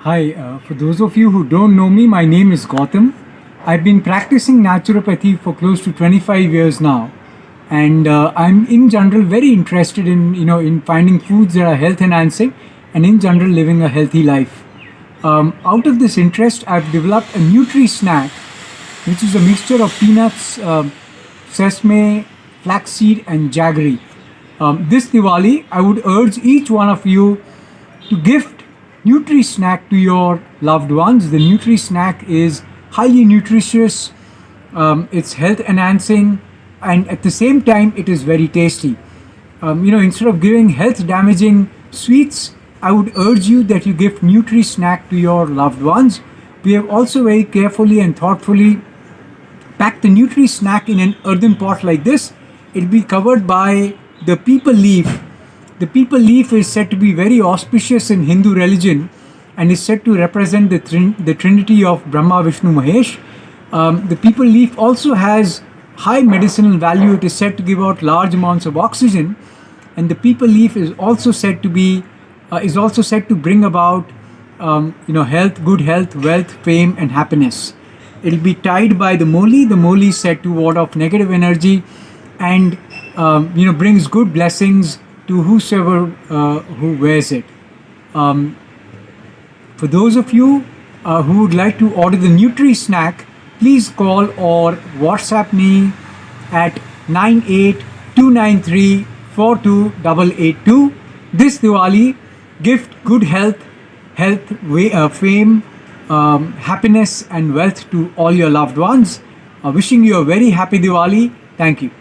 Hi, for those of you who don't know me, my name is Gautam. I've been practicing naturopathy for close to 25 years now, and I'm in general very interested in finding foods that are health enhancing, and in general living a healthy life. Out of this interest, I've developed a Nutri Snack, which is a mixture of peanuts, sesame, flaxseed, and jaggery. This Diwali, I would urge each one of you to gift Nutri Snack to your loved ones. The Nutri Snack is highly nutritious, it's health enhancing, and at the same time, it is very tasty. Instead of giving health damaging sweets, I would urge you that you give Nutri Snack to your loved ones. We have also very carefully and thoughtfully packed the Nutri Snack in an earthen pot like this. It'll be covered by the peepal leaf. The peepal leaf is said to be very auspicious in Hindu religion and is said to represent the trinity of Brahma, Vishnu, Mahesh. The peepal leaf also has high medicinal value. It is said to give out large amounts of oxygen, and the peepal leaf is also said to bring about health, good health, wealth, fame, and happiness. It'll be tied by the moli. The moli is said to ward off negative energy and brings good blessings to whosoever who wears it. For those of you who would like to order the Nutri Snack, please call or WhatsApp me at 9829342882. This Diwali, gift good health, fame, happiness, and wealth to all your loved ones. Wishing you a very happy Diwali. Thank you.